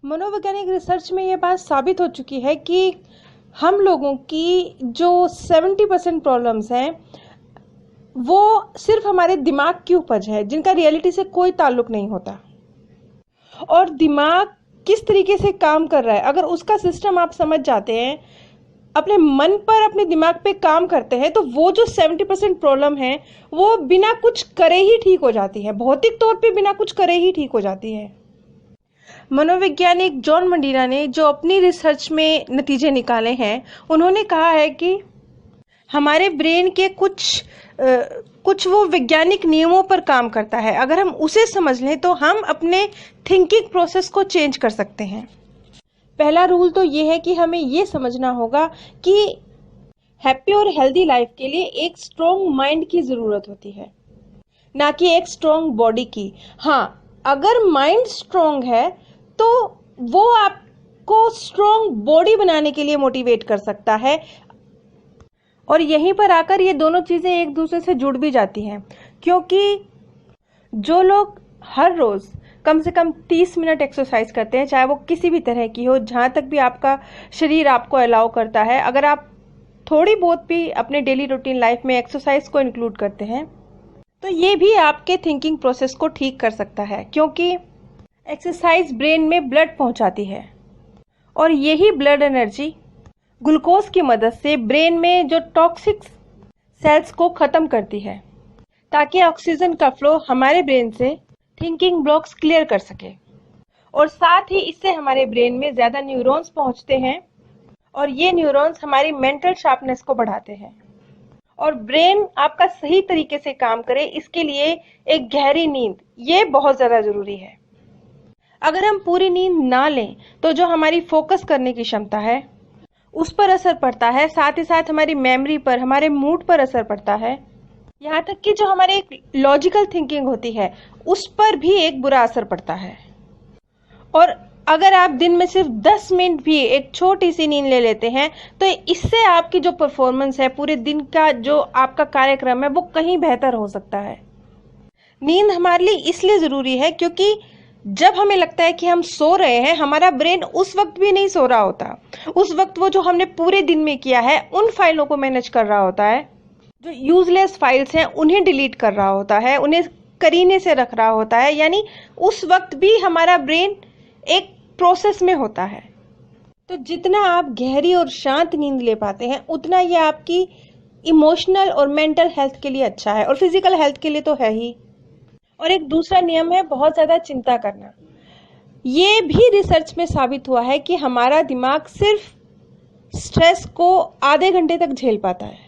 मनोवैज्ञानिक रिसर्च में ये बात साबित हो चुकी है कि हम लोगों की जो 70% प्रॉब्लम्स हैं वो सिर्फ हमारे दिमाग की उपज है, जिनका रियलिटी से कोई ताल्लुक नहीं होता। और दिमाग किस तरीके से काम कर रहा है, अगर उसका सिस्टम आप समझ जाते हैं, अपने मन पर, अपने दिमाग पे काम करते हैं, तो वो जो 70% प्रॉब्लम है वो बिना कुछ करे ही ठीक हो जाती है, भौतिक तौर पे बिना कुछ करे ही ठीक हो जाती है। मनोवैज्ञानिक जॉन मंडीना ने जो अपनी रिसर्च में नतीजे निकाले हैं, उन्होंने कहा है कि हमारे ब्रेन के कुछ वो वैज्ञानिक नियमों पर काम करता है। अगर हम उसे समझ लें तो हम अपने थिंकिंग प्रोसेस को चेंज कर सकते हैं। पहला रूल तो ये है कि हमें ये समझना होगा कि हैप्पी और हेल्दी लाइफ के लिए एक स्ट्रॉन्ग माइंड की ज़रूरत होती है, ना कि एक स्ट्रॉन्ग बॉडी की। हाँ, अगर माइंड स्ट्रॉन्ग है तो वो आपको स्ट्रॉन्ग बॉडी बनाने के लिए मोटिवेट कर सकता है। और यहीं पर आकर ये दोनों चीज़ें एक दूसरे से जुड़ भी जाती हैं, क्योंकि जो लोग हर रोज़ कम से कम 30 मिनट एक्सरसाइज करते हैं, चाहे वो किसी भी तरह की हो, जहाँ तक भी आपका शरीर आपको अलाउ करता है, अगर आप थोड़ी बहुत भी अपने डेली रूटीन लाइफ में एक्सरसाइज को इंक्लूड करते हैं तो ये भी आपके थिंकिंग प्रोसेस को ठीक कर सकता है, क्योंकि एक्सरसाइज ब्रेन में ब्लड पहुंचाती है और यही ब्लड एनर्जी ग्लूकोज की मदद से ब्रेन में जो टॉक्सिक सेल्स को ख़त्म करती है, ताकि ऑक्सीजन का फ्लो हमारे ब्रेन से थिंकिंग ब्लॉक्स क्लियर कर सके। और साथ ही इससे हमारे ब्रेन में ज़्यादा न्यूरॉन्स पहुंचते हैं और ये न्यूरॉन्स हमारी मेंटल शार्पनेस को बढ़ाते हैं। और ब्रेन आपका सही तरीके से काम करे, इसके लिए एक गहरी नींद ये बहुत ज़्यादा ज़रूरी है। अगर हम पूरी नींद ना लें तो जो हमारी फोकस करने की क्षमता है उस पर असर पड़ता है, साथ ही साथ हमारी मेमोरी पर, हमारे मूड पर असर पड़ता है, यहाँ तक कि जो हमारे एक लॉजिकल थिंकिंग होती है उस पर भी एक बुरा असर पड़ता है। और अगर आप दिन में सिर्फ 10 मिनट भी एक छोटी सी नींद ले लेते हैं तो इससे आपकी जो परफॉर्मेंस है, पूरे दिन का जो आपका कार्यक्रम है, वो कहीं बेहतर हो सकता है। नींद हमारे लिए इसलिए ज़रूरी है क्योंकि जब हमें लगता है कि हम सो रहे हैं, हमारा ब्रेन उस वक्त भी नहीं सो रहा होता। उस वक्त वो जो हमने पूरे दिन में किया है उन फाइलों को मैनेज कर रहा होता है, जो यूजलेस फाइल्स हैं उन्हें डिलीट कर रहा होता है, उन्हें करीने से रख रहा होता है। यानी उस वक्त भी हमारा ब्रेन एक प्रोसेस में होता है। तो जितना आप गहरी और शांत नींद ले पाते हैं उतना ये आपकी इमोशनल और मेंटल हेल्थ के लिए अच्छा है, और फिजिकल हेल्थ के लिए तो है ही। और एक दूसरा नियम है बहुत ज़्यादा चिंता करना। ये भी रिसर्च में साबित हुआ है कि हमारा दिमाग सिर्फ स्ट्रेस को आधे घंटे तक झेल पाता है,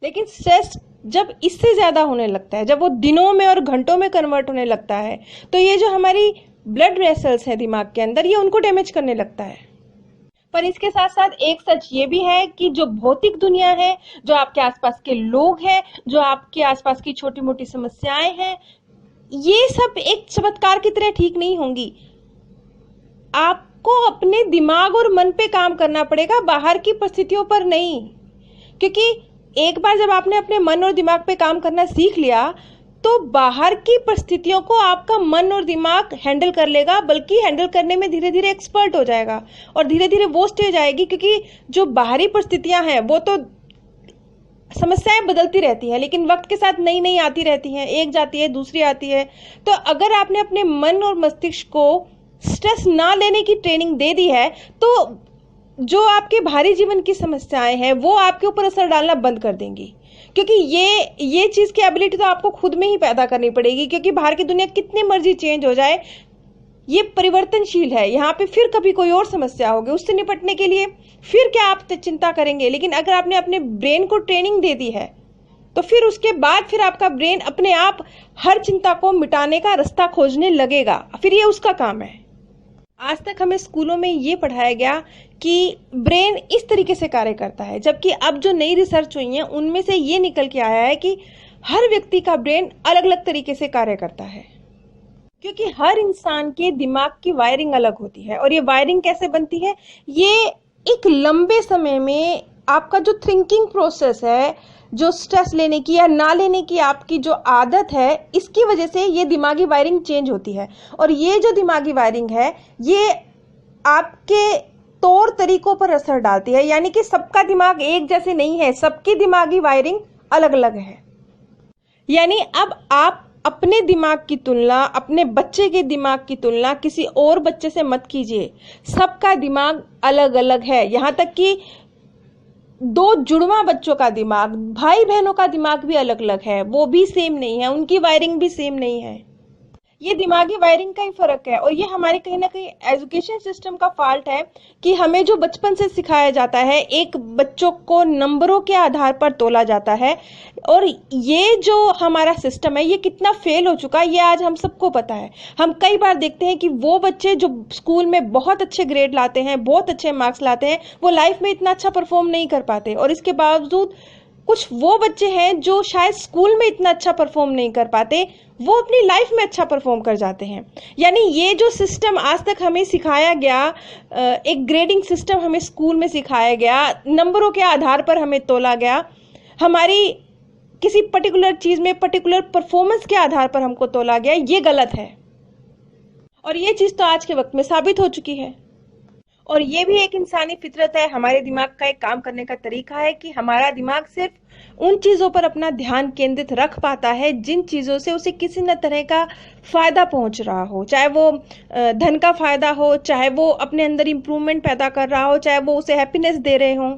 लेकिन स्ट्रेस जब इससे ज़्यादा होने लगता है, जब वो दिनों में और घंटों में कन्वर्ट होने लगता है, तो ये जो हमारी ब्लड वेसल्स है दिमाग के अंदर, ये उनको डैमेज करने लगता है। पर इसके साथ साथ एक सच ये भी है कि जो भौतिक दुनिया है, जो आपके आसपास के लोग हैं, जो आपके आसपास की छोटी मोटी समस्याएं हैं, ये सब एक चमत्कार की तरह ठीक नहीं होंगी। आपको अपने दिमाग और मन पे काम करना पड़ेगा, बाहर की परिस्थितियों पर नहीं। क्योंकि एक बार जब आपने अपने मन और दिमाग पे काम करना सीख लिया तो बाहर की परिस्थितियों को आपका मन और दिमाग हैंडल कर लेगा, बल्कि हैंडल करने में धीरे धीरे एक्सपर्ट हो जाएगा। और धीरे धीरे वो स्टेज आएगी, क्योंकि जो बाहरी परिस्थितियां हैं वो तो समस्याएं बदलती रहती हैं, लेकिन वक्त के साथ नई नई आती रहती हैं, एक जाती है दूसरी आती है। तो अगर आपने अपने मन और मस्तिष्क को स्ट्रेस ना लेने की ट्रेनिंग दे दी है तो जो आपके बाहरी जीवन की समस्याएं हैं वो आपके ऊपर असर डालना बंद कर देंगी। क्योंकि ये चीज़ की एबिलिटी तो आपको खुद में ही पैदा करनी पड़ेगी, क्योंकि बाहर की दुनिया कितनी मर्जी चेंज हो जाए ये परिवर्तनशील है। यहाँ पे फिर कभी कोई और समस्या होगी, उससे निपटने के लिए फिर क्या आप चिंता करेंगे। लेकिन अगर आपने अपने ब्रेन को ट्रेनिंग दे दी है तो फिर उसके बाद फिर आपका ब्रेन अपने आप हर चिंता को मिटाने का रास्ता खोजने लगेगा, फिर ये उसका काम है। आज तक हमें स्कूलों में ये पढ़ाया गया कि ब्रेन इस तरीके से कार्य करता है, जबकि अब जो नई रिसर्च हुई है उनमें से ये निकल के आया है कि हर व्यक्ति का ब्रेन अलग अलग तरीके से कार्य करता है। क्योंकि हर इंसान के दिमाग की वायरिंग अलग होती है। और ये वायरिंग कैसे बनती है, ये एक लंबे समय में आपका जो थिंकिंग प्रोसेस है, जो स्ट्रेस लेने की या ना लेने की आपकी जो आदत है, इसकी वजह से ये दिमागी वायरिंग चेंज होती है। और ये जो दिमागी वायरिंग है, ये आपके तौर तरीकों पर असर डालती है। यानी कि सबका दिमाग एक जैसे नहीं है, सबकी दिमागी वायरिंग अलग अलग है। यानी अब आप अपने दिमाग की तुलना, अपने बच्चे के दिमाग की तुलना किसी और बच्चे से मत कीजिए। सबका दिमाग अलग अलग है। यहाँ तक कि दो जुड़वा बच्चों का दिमाग, भाई बहनों का दिमाग भी अलग अलग है, वो भी सेम नहीं है, उनकी वायरिंग भी सेम नहीं है। ये दिमागी वायरिंग का ही फर्क है। और ये हमारे कहीं ना कहीं एजुकेशन सिस्टम का फॉल्ट है कि हमें जो बचपन से सिखाया जाता है, एक बच्चों को नंबरों के आधार पर तोला जाता है। और ये जो हमारा सिस्टम है, ये कितना फेल हो चुका है, ये आज हम सबको पता है। हम कई बार देखते हैं कि वो बच्चे जो स्कूल में बहुत अच्छे ग्रेड लाते हैं, बहुत अच्छे मार्क्स लाते हैं, वो लाइफ में इतना अच्छा परफॉर्म नहीं कर पाते। और इसके बावजूद कुछ वो बच्चे हैं जो शायद स्कूल में इतना अच्छा परफॉर्म नहीं कर पाते, वो अपनी लाइफ में अच्छा परफॉर्म कर जाते हैं। यानी ये जो सिस्टम आज तक हमें सिखाया गया, एक ग्रेडिंग सिस्टम हमें स्कूल में सिखाया गया, नंबरों के आधार पर हमें तोला गया, हमारी किसी पर्टिकुलर चीज़ में पर्टिकुलर परफॉर्मेंस के आधार पर हमको तोला गया, ये गलत है। और ये चीज़ तो आज के वक्त में साबित हो चुकी है। और ये भी एक इंसानी फितरत है, हमारे दिमाग का एक काम करने का तरीका है कि हमारा दिमाग सिर्फ उन चीज़ों पर अपना ध्यान केंद्रित रख पाता है जिन चीज़ों से उसे किसी न तरह का फ़ायदा पहुंच रहा हो। चाहे वो धन का फ़ायदा हो, चाहे वो अपने अंदर इम्प्रूवमेंट पैदा कर रहा हो, चाहे वो उसे हैप्पीनेस दे रहे हों।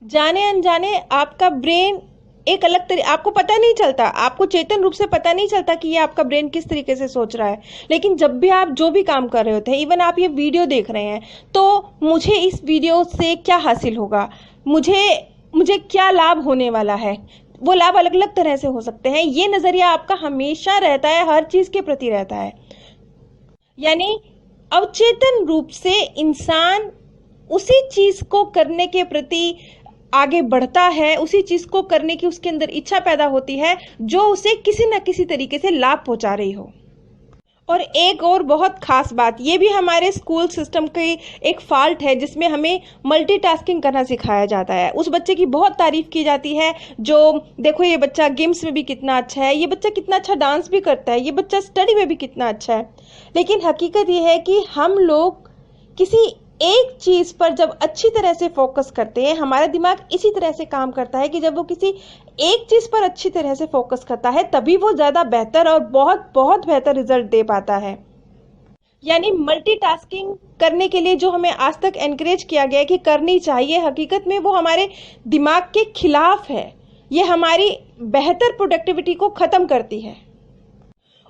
जाने अनजाने आपका ब्रेन एक अलग आपको पता नहीं चलता, आपको चेतन रूप से पता नहीं चलता कि ये आपका ब्रेन किस तरीके से सोच रहा है। लेकिन जब भी आप जो भी काम कर रहे होते हैं, इवन आप ये वीडियो देख रहे हैं, तो मुझे इस वीडियो से क्या हासिल होगा, मुझे क्या लाभ होने वाला है, वो लाभ अलग अलग तरह से हो सकते हैं। ये नज़रिया आपका हमेशा रहता है, हर चीज़ के प्रति रहता है। यानी अवचेतन रूप से इंसान उसी चीज़ को करने के प्रति आगे बढ़ता है, उसी चीज को करने की उसके अंदर इच्छा पैदा होती है जो उसे किसी न किसी तरीके से लाभ पहुंचा रही हो। और एक और बहुत खास बात, ये भी हमारे स्कूल सिस्टम की एक फॉल्ट है जिसमें हमें मल्टीटास्किंग करना सिखाया जाता है। उस बच्चे की बहुत तारीफ की जाती है जो देखो ये बच्चा गेम्स में भी कितना अच्छा है, ये बच्चा कितना अच्छा डांस भी करता है, ये बच्चा स्टडी में भी कितना अच्छा है। लेकिन हकीकत ये है कि हम लोग किसी एक चीज पर जब अच्छी तरह से फोकस करते हैं, हमारा दिमाग इसी तरह से काम करता है कि जब वो किसी एक चीज पर अच्छी तरह से फोकस करता है, तभी वो ज्यादा बेहतर और बहुत बहुत बेहतर रिजल्ट दे पाता है। यानी मल्टीटास्किंग करने के लिए जो हमें आज तक एनकरेज किया गया है कि करनी चाहिए, हकीकत में वो हमारे दिमाग के खिलाफ है। ये हमारी बेहतर प्रोडक्टिविटी को खत्म करती है।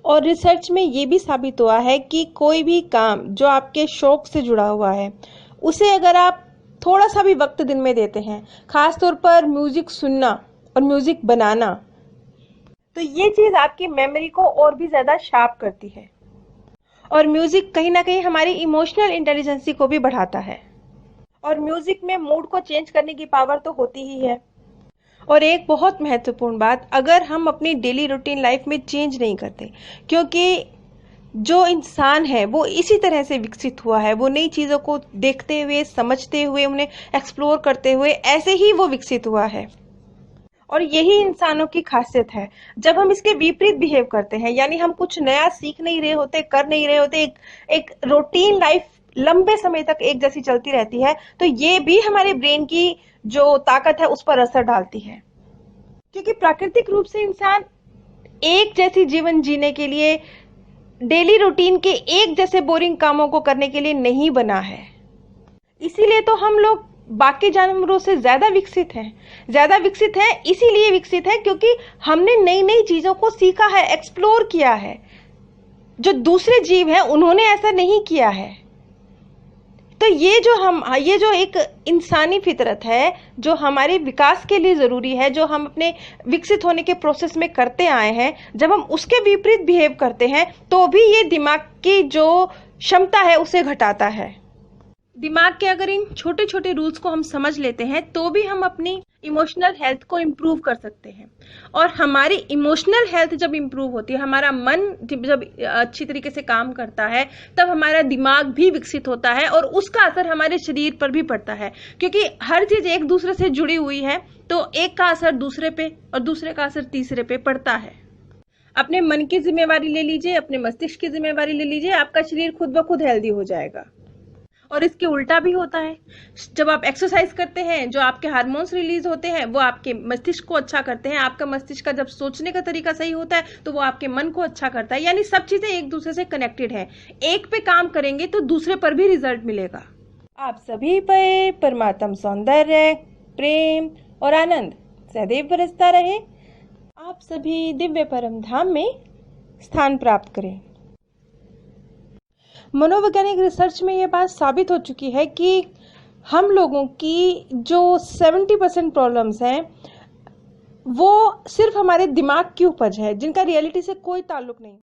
और रिसर्च में ये भी साबित हुआ है कि कोई भी काम जो आपके शौक से जुड़ा हुआ है, उसे अगर आप थोड़ा सा भी वक्त दिन में देते हैं, खास तौर पर म्यूजिक सुनना और म्यूजिक बनाना, तो ये चीज़ आपकी मेमोरी को और भी ज़्यादा शार्प करती है। और म्यूजिक कहीं ना कहीं हमारी इमोशनल इंटेलिजेंसी को भी बढ़ाता है। और म्यूजिक में मूड को चेंज करने की पावर तो होती ही है। और एक बहुत महत्वपूर्ण बात, अगर हम अपनी डेली रूटीन लाइफ में चेंज नहीं करते, क्योंकि जो इंसान है वो इसी तरह से विकसित हुआ है, वो नई चीज़ों को देखते हुए, समझते हुए, उन्हें एक्सप्लोर करते हुए, ऐसे ही वो विकसित हुआ है। और यही इंसानों की खासियत है। जब हम इसके विपरीत बिहेव करते हैं, यानी हम कुछ नया सीख नहीं रहे होते, कर नहीं रहे होते, एक रूटीन लाइफ लंबे समय तक एक जैसी चलती रहती है, तो ये भी हमारे ब्रेन की जो ताकत है उस पर असर डालती है। क्योंकि प्राकृतिक रूप से इंसान एक जैसी जीवन जीने के लिए, डेली रूटीन के एक जैसे बोरिंग कामों को करने के लिए नहीं बना है। इसीलिए तो हम लोग बाकी जानवरों से ज्यादा विकसित हैं। ज्यादा विकसित है इसीलिए विकसित है क्योंकि हमने नई नई चीजों को सीखा है, एक्सप्लोर किया है। जो दूसरे जीव हैं उन्होंने ऐसा नहीं किया है। तो ये जो एक इंसानी फितरत है, जो हमारे विकास के लिए ज़रूरी है, जो हम अपने विकसित होने के प्रोसेस में करते आए हैं, जब हम उसके विपरीत बिहेव करते हैं तो भी ये दिमाग की जो क्षमता है उसे घटाता है। दिमाग के अगर इन छोटे छोटे रूल्स को हम समझ लेते हैं तो भी हम अपनी इमोशनल हेल्थ को इम्प्रूव कर सकते हैं। और हमारी इमोशनल हेल्थ जब इम्प्रूव होती है, हमारा मन जब अच्छी तरीके से काम करता है, तब हमारा दिमाग भी विकसित होता है और उसका असर हमारे शरीर पर भी पड़ता है, क्योंकि हर चीज एक दूसरे से जुड़ी हुई है, तो एक का असर दूसरे पे और दूसरे का असर तीसरे पे पड़ता है। अपने मन की जिम्मेवारी ले लीजिए, अपने मस्तिष्क की जिम्मेवारी ले लीजिए, आपका शरीर खुद ब खुद हेल्दी हो जाएगा। और इसके उल्टा भी होता है, जब आप एक्सरसाइज करते हैं, जो आपके हार्मोन्स रिलीज होते हैं वो आपके मस्तिष्क को अच्छा करते हैं। आपका मस्तिष्क का जब सोचने का तरीका सही होता है तो वो आपके मन को अच्छा करता है। यानी सब चीजें एक दूसरे से कनेक्टेड है, एक पे काम करेंगे तो दूसरे पर भी रिजल्ट मिलेगा। आप सभी पर परमात्म सौंदर्य, प्रेम और आनंद सदैव बरसता रहे। आप सभी दिव्य परम धाम में स्थान प्राप्त करें। मनोवैज्ञानिक रिसर्च में ये बात साबित हो चुकी है कि हम लोगों की जो 70% प्रॉब्लम्स हैं वो सिर्फ हमारे दिमाग की उपज है, जिनका रियलिटी से कोई ताल्लुक नहीं।